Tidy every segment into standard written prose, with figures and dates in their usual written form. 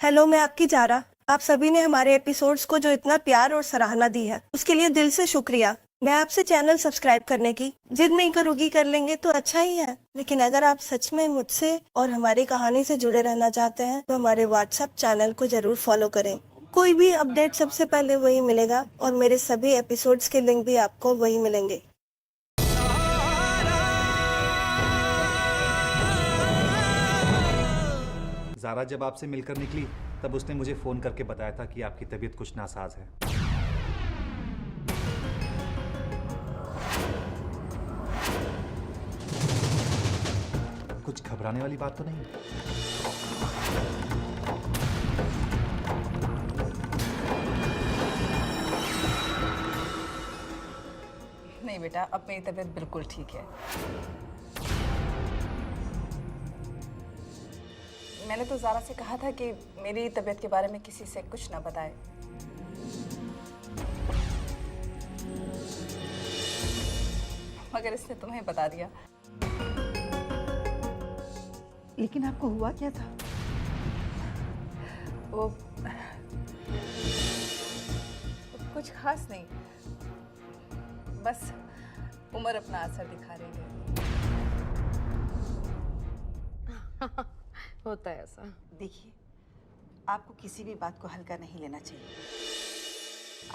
Hello, मैं आपकी Zara. आप सभी ने हमारे एपिसोड्स को जो इतना प्यार और सराहना दी है, उसके लिए दिल से शुक्रिया। मैं आपसे चैनल सब्सक्राइब करने की जिद नहीं करूंगी, कर लेंगे तो अच्छा ही है। लेकिन अगर आप सच में मुझसे और हमारी कहानी से जुड़े रहना चाहते हैं तो हमारे व्हाट्सएप चैनल को जरूर फॉलो करें। कोई भी अपडेट सबसे पहले वही मिलेगा और मेरे सभी एपिसोड्स के लिंक भी आपको वही मिलेंगे। ज़ारा जब आपसे मिलकर निकली तब उसने मुझे फ़ोन करके बताया था कि आपकी तबीयत कुछ नासाज है। कुछ घबराने वाली बात तो नहीं? नहीं बेटा, अब मेरी तबीयत बिल्कुल ठीक है। मैंने तो ज़ारा से कहा था कि मेरी तबीयत के बारे में किसी से कुछ ना बताए। मगर इसने तुम्हें बता दिया। लेकिन आपको हुआ क्या था? वो कुछ खास नहीं, बस उम्र अपना असर दिखा रही है। होता है ऐसा। देखिए, आपको किसी भी बात को हल्का नहीं लेना चाहिए।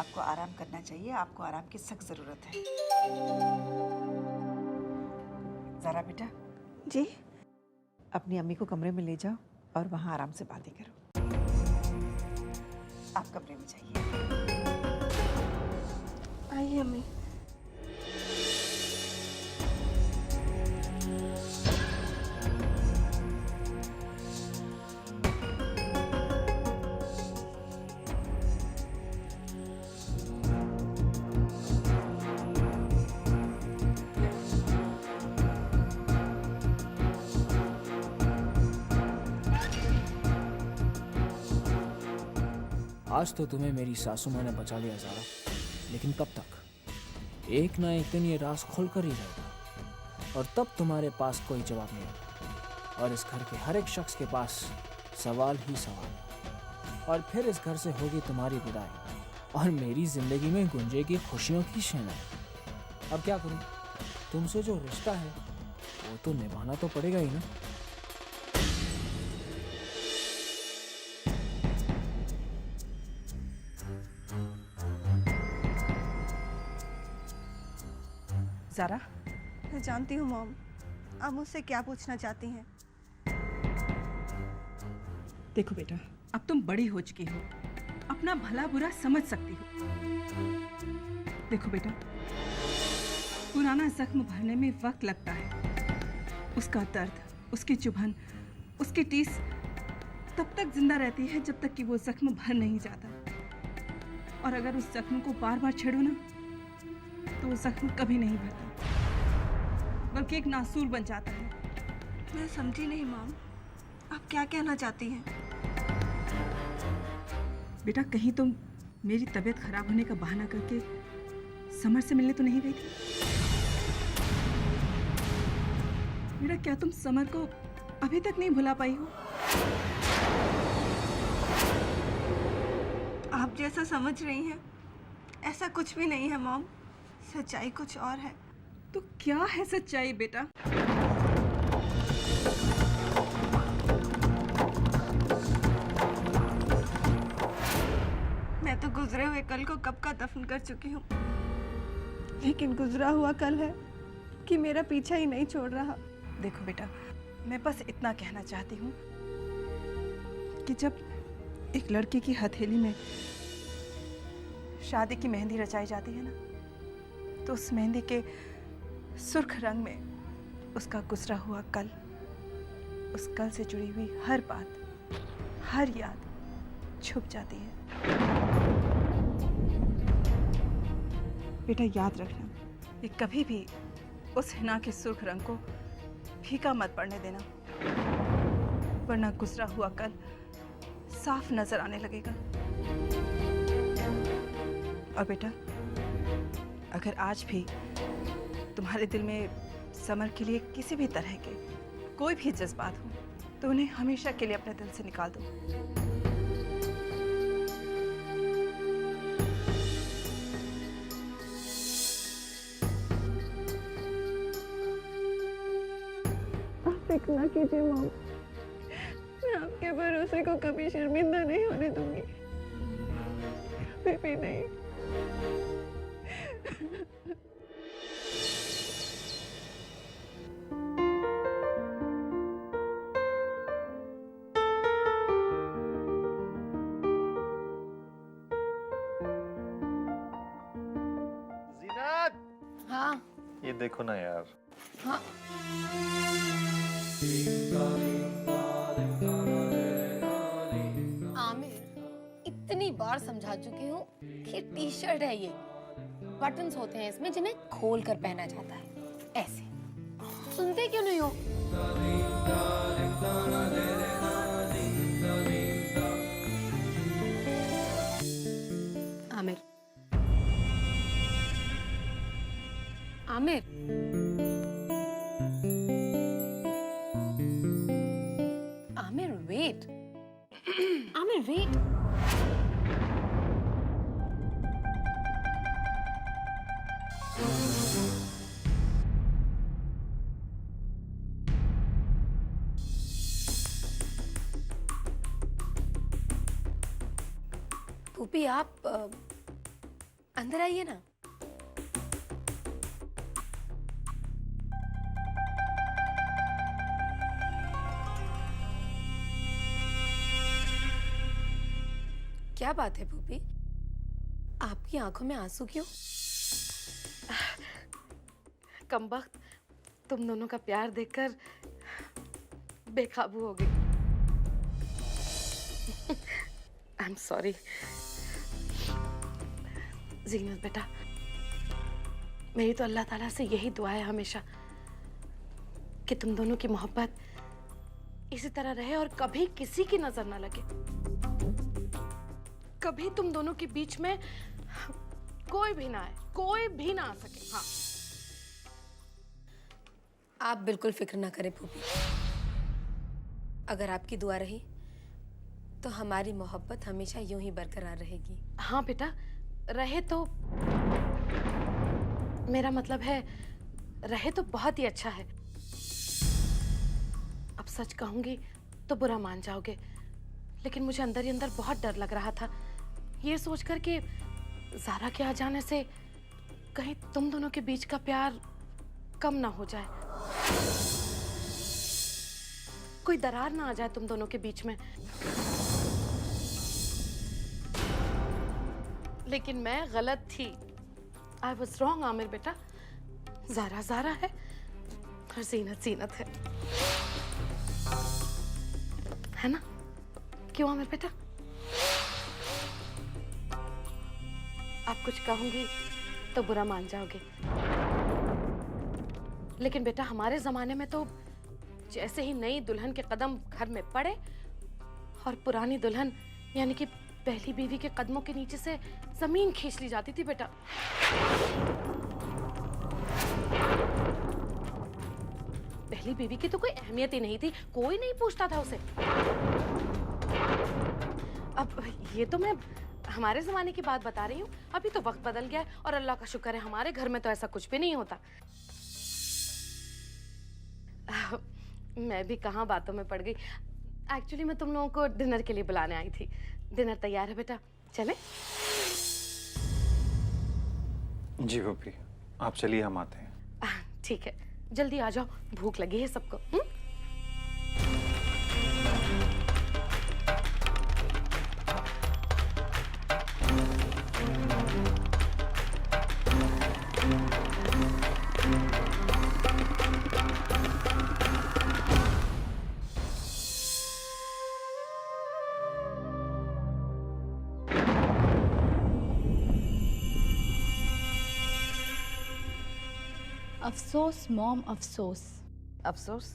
आपको आराम करना चाहिए। आपको आराम की सख्त जरूरत है। ज़ारा बेटा, जी, अपनी अम्मी को कमरे में ले जाओ और वहां आराम से बातें करो। आप कमरे में जाइए। आइए अम्मी। आज तो तुम्हें मेरी सासू माँ ने बचा लिया ज़ारा, लेकिन कब तक? एक ना एक दिन ये राज खुल कर ही रहेगा और तब तुम्हारे पास कोई जवाब नहीं होगा और इस घर के हर एक शख्स के पास सवाल ही सवाल। और फिर इस घर से होगी तुम्हारी विदाई और मेरी जिंदगी में गूंजेगी खुशियों की शहनाई। अब क्या करूं? तुमसे जो रिश्ता है वो तो निभाना तो पड़ेगा ही ना। ज़ारा, मैं जानती हूँ मॉम, आप मुझसे क्या पूछना चाहती हैं। देखो बेटा, अब तुम बड़ी हो चुकी हो, अपना भला बुरा समझ सकती हो। देखो बेटा, पुराना जख्म भरने में वक्त लगता है। उसका दर्द, उसकी चुभन, उसकी टीस तब तक जिंदा रहती है जब तक कि वो जख्म भर नहीं जाता। और अगर उस जख्म को बार बार छेड़ो ना, तो वो जख्म कभी नहीं भरता, बल्कि एक नासूर बन जाता है। मैं समझी नहीं मॉम, आप क्या कहना चाहती हैं। बेटा, कहीं तुम मेरी तबीयत खराब होने का बहाना करके समर से मिलने तो नहीं गई थी? बेटा, क्या तुम समर को अभी तक नहीं भुला पाई हो? आप जैसा समझ रही हैं ऐसा कुछ भी नहीं है मॉम, सच्चाई कुछ और है। तो क्या है सच्चाई बेटा? मैं तो गुजरे हुए कल को कब का दफन कर चुकी हूँ, लेकिन गुजरा हुआ कल है कि मेरा पीछा ही नहीं छोड़ रहा। देखो बेटा, मैं बस इतना कहना चाहती हूँ कि जब एक लड़की की हथेली में शादी की मेहंदी रचाई जाती है ना, तो उस मेहंदी के सुर्ख रंग में उसका गुजरा हुआ कल, उस कल से जुड़ी हुई हर बात, हर याद छुप जाती है। बेटा याद रखना, ये कभी भी उस हिना के सुर्ख रंग को फीका मत पड़ने देना, वरना गुजरा हुआ कल साफ नजर आने लगेगा। और बेटा, अगर आज भी तुम्हारे दिल में समर के लिए किसी भी तरह के कोई भी जज्बात हो तो उन्हें हमेशा के लिए अपने दिल से निकाल दो। शक ना कीजिए मॉम, मैं आपके भरोसे को कभी शर्मिंदा नहीं होने दूंगी, कभी भी नहीं। जीनत, हाँ ये देखो ना यार। हाँ आमिर, इतनी बार समझा चुकी हूँ कि टी शर्ट है ये, बटन्स होते हैं इसमें जिन्हें खोल कर पहना जाता है, ऐसे। सुनते क्यों नहीं हो? Aamir, Aamir, Aamir wait, Aamir wait. भूपी आप अंदर आइए ना। क्या बात है भूपी, आपकी आंखों में आंसू क्यों? कमबख्त, तुम दोनों का प्यार देखकर बेकाबू हो गई। I am sorry. जीनत बेटा, मेरी तो अल्लाह ताला से यही दुआ है हमेशा कि तुम दोनों की मोहब्बत इसी तरह रहे और कभी किसी की नजर ना लगे, कभी तुम दोनों के बीच में कोई भी ना आए, कोई भी ना आ सके। हाँ, आप बिल्कुल फिक्र ना करें भूपी, अगर आपकी दुआ रही तो हमारी मोहब्बत हमेशा यूं ही बरकरार रहेगी। हाँ बेटा, रहे तो मेरा मतलब है रहे तो बहुत ही अच्छा है। अब सच कहूंगी तो बुरा मान जाओगे, लेकिन मुझे अंदर ही अंदर बहुत डर लग रहा था, ये सोचकर कि ज़ारा के आ जाने से कहीं तुम दोनों के बीच का प्यार कम ना हो जाए, कोई दरार ना आ जाए तुम दोनों के बीच में। लेकिन मैं गलत थी। आई वॉज रॉन्ग आमिर बेटा। ज़ारा ज़ारा है और जीनत जीनत है ना? क्यों आमिर बेटा? आप कुछ कहूंगी तो बुरा मान जाओगे, लेकिन बेटा हमारे जमाने में तो जैसे ही नई दुल्हन के कदम घर में पड़े और पुरानी दुल्हन यानी कि पहली बीवी के कदमों के नीचे से जमीन खींच ली जाती थी बेटा। पहली बीवी की तो कोई अहमियत ही नहीं थी, कोई नहीं पूछता था उसे। अब ये तो मैं हमारे जमाने की बात बता रही हूँ, अभी तो वक्त बदल गया है और अल्लाह का शुक्र है हमारे घर में तो ऐसा कुछ भी नहीं होता। मैं भी कहाँ बातों में पड़ गई। एक्चुअली मैं तुम लोगों को डिनर के लिए बुलाने आई थी। डिनर तैयार है बेटा, चले? जी भूपी, आप चलिए, हम आते हैं। ठीक है, जल्दी आ जाओ, भूख लगी है सबको। अफसोस मॉम, अफसोस। अफसोस?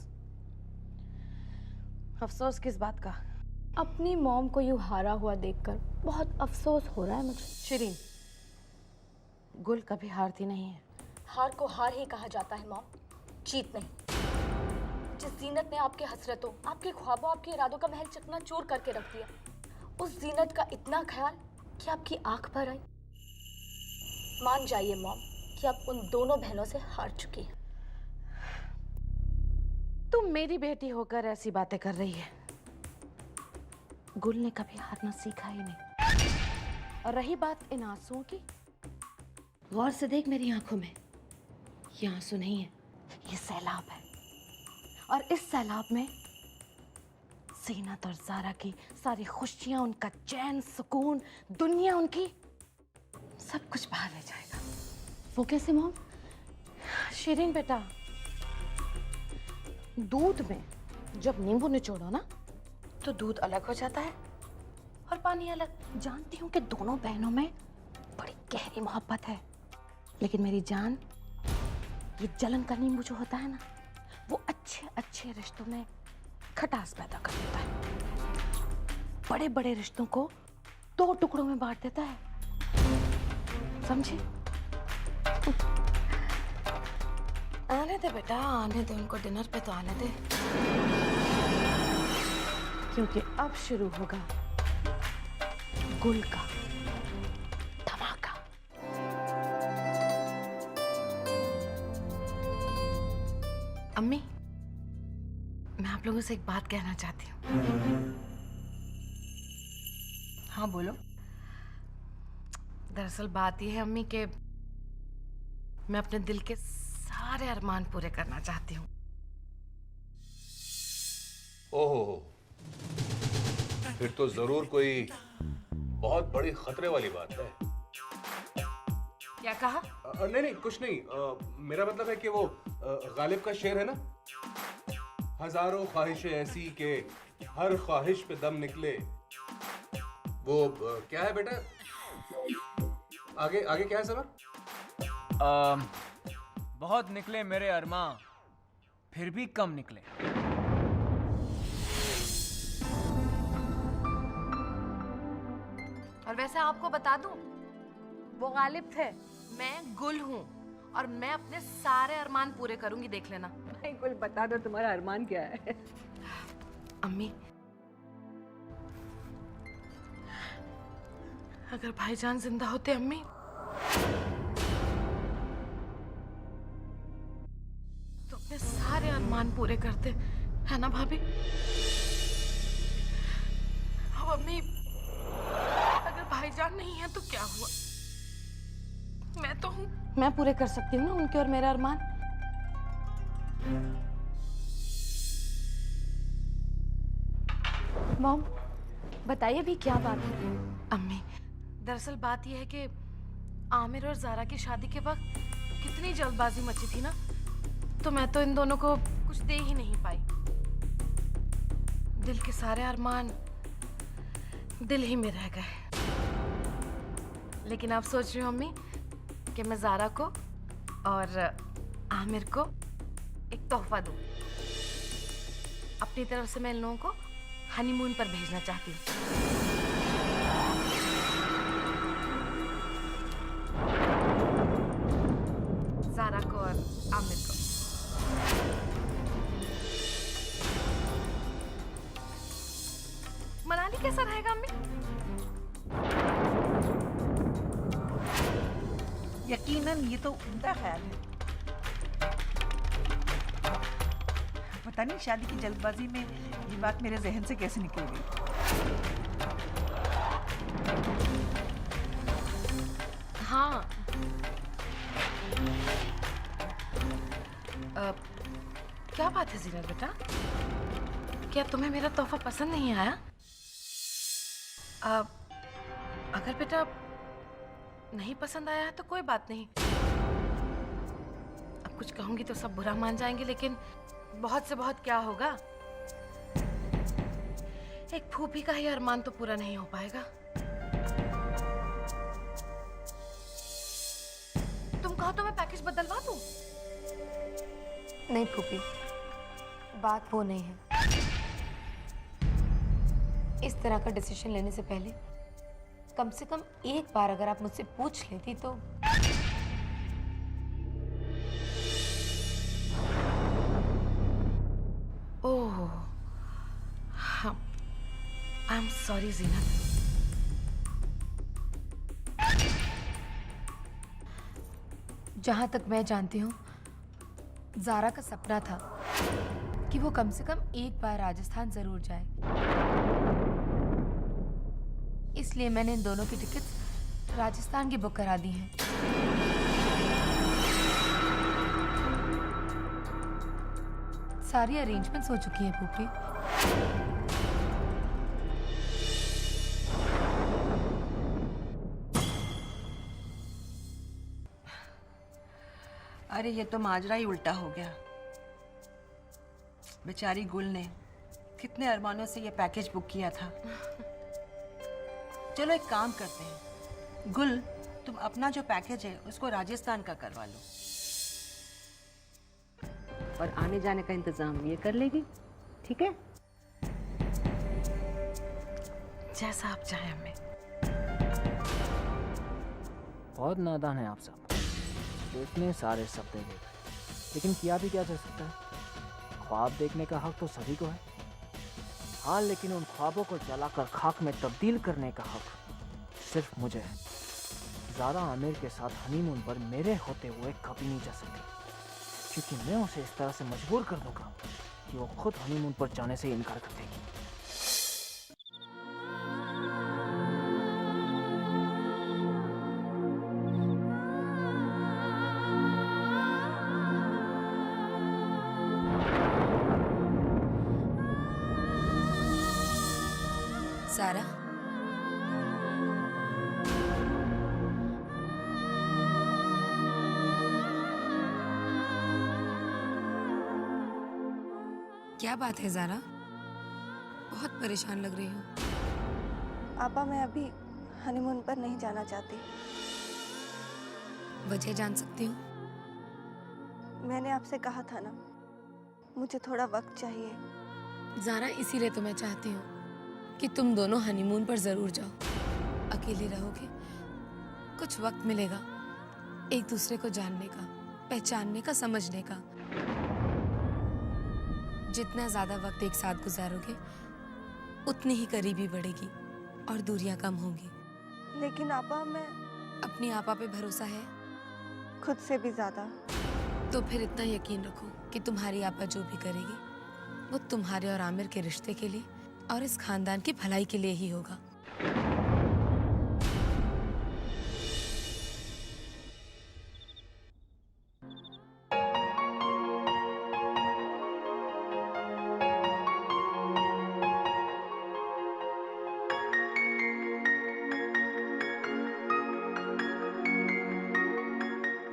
अफसोस किस बात का? अपनी मॉम को यूं हारा हुआ देखकर बहुत अफसोस हो रहा है मुझे। शिरीन, गुल कभी हारती नहीं है। हार को हार ही कहा जाता है मॉम, जीत नहीं। जिस जीनत ने आपके हसरतों, आपके ख्वाबों, आपके इरादों का महल चकनाचूर करके रख दिया, उस जीनत का इतना ख्याल कि आपकी आंख भर आई। मान जाइए मॉम कि आप उन दोनों बहनों से हार चुकी हैं। तुम मेरी बेटी होकर ऐसी बातें कर रही है। गुल ने कभी हारना सीखा ही नहीं। और रही बात इन आंसुओं की, गौर से देख मेरी आंखों में, ये आंसू नहीं है, ये सैलाब है। और इस सैलाब में जीनत और ज़ारा की सारी खुशियां, उनका चैन, सुकून, दुनिया उनकी, सब कुछ बाहर ले जाएगा। वो कैसे मॉम? शिरीन बेटा, दूध में जब नींबू निचोड़ो ना तो दूध अलग हो जाता है और पानी अलग। जानती हूँ कि दोनों बहनों में बड़ी गहरी मोहब्बत है, लेकिन मेरी जान, ये जलन का नींबू जो होता है ना, वो अच्छे अच्छे रिश्तों में खटास पैदा कर देता है, बड़े बड़े रिश्तों को 2 टुकड़ों में बांट देता है। समझे? आने दे बेटा, आने दे उनको, डिनर पे तो आने दे, क्योंकि अब शुरू होगा गुल का धमाका। अम्मी, मैं आप लोगों से एक बात कहना चाहती हूँ। हाँ बोलो। दरअसल बात यह है अम्मी कि मैं अपने दिल के सारे अरमान पूरे करना चाहती हूँ। ओहो, फिर तो जरूर कोई बहुत बड़ी खतरे वाली बात है। क्या कहा? नहीं कुछ नहीं। मेरा मतलब है कि वो गालिब का शेर है ना, हजारों ख्वाहिशें ऐसी के हर ख्वाहिश पे दम निकले। वो क्या है बेटा? आगे आगे क्या है सवाल? बहुत निकले मेरे अरमां, फिर भी कम निकले। और वैसे आपको बता दूं, वो गालिब थे, मैं गुल हूँ, और मैं अपने सारे अरमान पूरे करूंगी, देख लेना। नहीं गुल, बता दो तुम्हारा अरमान क्या है? अम्मी, अगर भाईजान जिंदा होते अम्मी, तो अपने सारे अरमान पूरे करते, है ना भाभी? अब अम्मी, अगर भाईजान नहीं है तो क्या हुआ? मैं तो हूँ, मैं पूरे कर सकती हूँ ना उनके और मेरे अरमान। मॉम, बताइए भी क्या बात है? अम्मी, दरअसल बात यह है कि आमिर और ज़ारा की शादी के वक्त कितनी जल्दबाजी मची थी ना, तो मैं तो इन दोनों को कुछ दे ही नहीं पाई। दिल के सारे अरमान दिल ही में रह गए। लेकिन आप सोच रही हो अम्मी कि मैं ज़ारा को और आमिर को एक तोहफा दूं। अपनी तरफ से मैं इन लोगों को हनीमून पर भेजना चाहती हूँ। ज़ारा को और आमिर को। मनाली कैसा रहेगा अम्मी? यकीनन ये तो उम्दा ख्याल है। पता नहीं शादी की जल्दबाजी में ये बात मेरे जहन से कैसे निकल गई। हाँ, क्या बात है जीनत बेटा? क्या तुम्हें मेरा तोहफा पसंद नहीं आया? अगर बेटा नहीं पसंद आया है तो कोई बात नहीं। अब कुछ कहूंगी तो सब बुरा मान जाएंगे, लेकिन बहुत से बहुत क्या होगा, एक फूफी का ही अरमान तो पूरा नहीं हो पाएगा। तुम कहो तो मैं पैकेज बदलवा दूं? नहीं फूफी, बात वो नहीं है। इस तरह का डिसीजन लेने से पहले कम से कम एक बार अगर आप मुझसे पूछ लेती तो। ओह, आई एम सॉरी जीनत। जहां तक मैं जानती हूँ, ज़ारा का सपना था कि वो कम से कम एक बार राजस्थान जरूर जाए। इसलिए मैंने इन दोनों की टिकट राजस्थान की बुक करा दी हैं। सारी अरेंजमेंट्स हो चुकी है फूफी। अरे ये तो माजरा ही उल्टा हो गया। बेचारी गुल ने कितने अरमानों से ये पैकेज बुक किया था। चलो एक काम करते हैं, गुल तुम अपना जो पैकेज है उसको राजस्थान का करवा लो और आने जाने का इंतजाम ये कर लेगी, ठीक है? जैसा आप चाहें अम्मी। बहुत नादान है आप सब। इतने सारे सब दे गए, लेकिन किया भी क्या जा सकता है? ख्वाब देखने का हक तो सभी को है। हाँ, लेकिन उन ख्वाबों को जलाकर खाक में तब्दील करने का हक सिर्फ मुझे है। ज़ारा आमिर के साथ हनीमून पर मेरे होते हुए कभी नहीं जा सकती, क्योंकि मैं उसे इस तरह से मजबूर कर दूंगा कि वो खुद हनीमून पर जाने से इनकार कर देगी। सारा, क्या बात है ज़ारा? बहुत परेशान लग रही हो। आपा, मैं अभी हनीमून पर नहीं जाना चाहती। वजह जान सकती हूँ? मैंने आपसे कहा था ना, मुझे थोड़ा वक्त चाहिए। ज़ारा, इसीलिए तो मैं चाहती हूँ कि तुम दोनों हनीमून पर जरूर जाओ। अकेले रहोगे, कुछ वक्त मिलेगा एक दूसरे को जानने का, पहचानने का, समझने का। जितना ज्यादा वक्त एक साथ गुजारोगे उतनी ही करीबी बढ़ेगी और दूरियां कम होंगी। लेकिन आपा, मैं अपनी आपा पे भरोसा है? खुद से भी ज्यादा। तो फिर इतना यकीन रखो कि तुम्हारी आपा जो भी करेगी वो तुम्हारे और आमिर के रिश्ते के लिए और इस खानदान की भलाई के लिए ही होगा।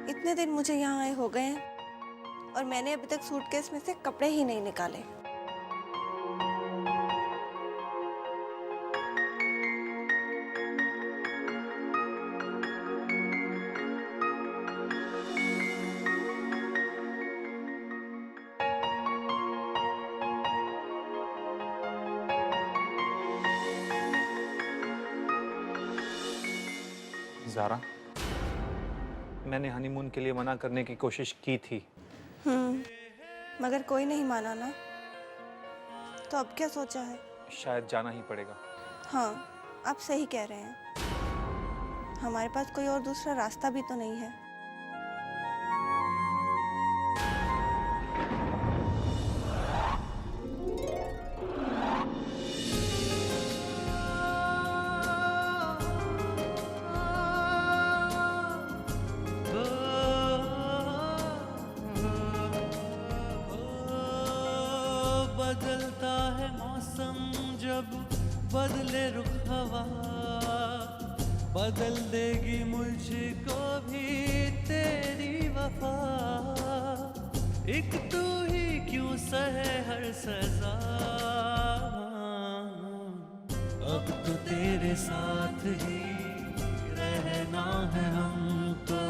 इतने दिन मुझे यहाँ आए हो गए हैं और मैंने अभी तक सूटकेस में से कपड़े ही नहीं निकाले। ज़ारा, मैंने हनीमून के लिए मना करने की कोशिश की थी। मगर कोई नहीं माना ना, तो अब क्या सोचा है? शायद जाना ही पड़ेगा। हाँ, आप सही कह रहे हैं। हमारे पास कोई और दूसरा रास्ता भी तो नहीं है। बदलता है मौसम जब बदले रुख हवा, बदल देगी मुझको भी तेरी वफा। एक तू ही क्यों सहे हर सजा, अब तो तेरे साथ ही रहना है हमको,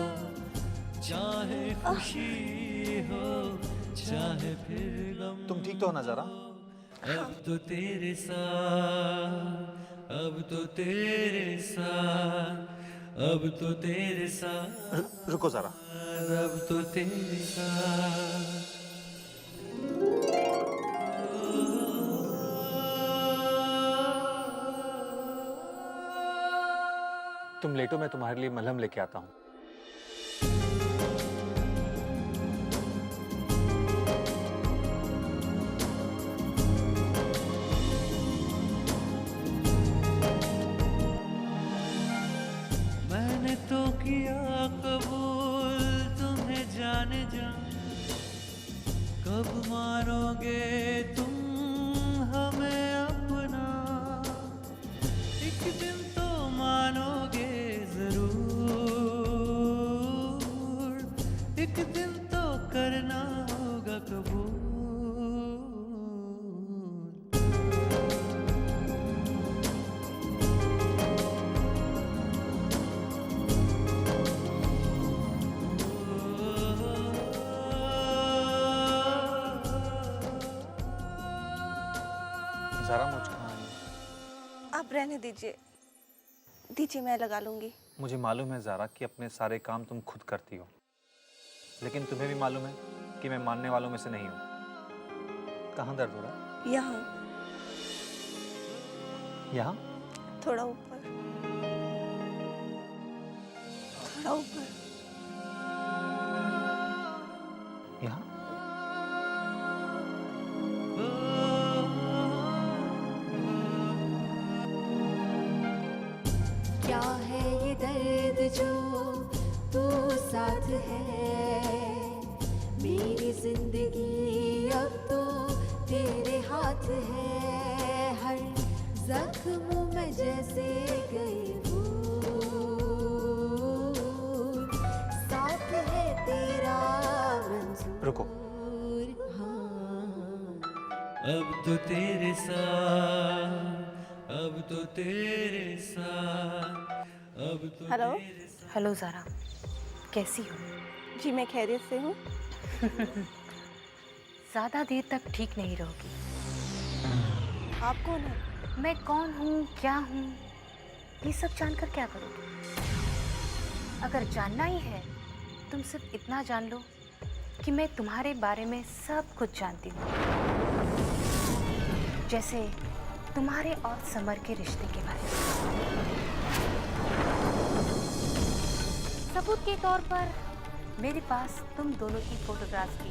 चाहे खुशी हो चाहे फिर गम। तुम ठीक तो हो ना ज़ारा? अब तो तेरे साथ, अब तो तेरे साथ, अब तो तेरे साथ। रुको ज़ारा। अब तो तेरे साथ। तुम लेटो, मैं तुम्हारे लिए मलहम लेके आता हूँ। मानोगे तुम हमें अपना, एक दिन तो मानोगे जरूर, एक दिन तो करना होगा कबूल। ज़ारा मुझको आप रहने दीजिए, मैं लगा लूंगी। मुझे मालूम है ज़ारा कि अपने सारे काम तुम खुद करती हो, लेकिन तुम्हें भी मालूम है कि मैं मानने वालों में से नहीं हूँ। कहाँ दर्द हो रहा है? यहाँ यहाँ? थोड़ा ऊपर, थोड़ा ऊपर। यहाँ? क्या है ये दर्द जो तू साथ है, मेरी जिंदगी अब तो तेरे हाथ है। हर जख्म में जैसे गई भूल, साथ है तेरा मंजूर। रुको। अब तो तेरे साथ, अब तो तेरे साथ, अब तो हेलो। हेलो ज़ारा, कैसी हो? जी मैं खैरियत से हूँ। ज़्यादा देर तक ठीक नहीं रहोगी। आप कौन है? मैं कौन हूँ, क्या हूँ, ये सब जानकर क्या करोगे? अगर जानना ही है, तुम सिर्फ इतना जान लो कि मैं तुम्हारे बारे में सब कुछ जानती हूँ। जैसे तुम्हारे और समर के रिश्ते के बारे में। सबूत के तौर पर मेरे पास तुम दोनों की फोटोग्राफ्स की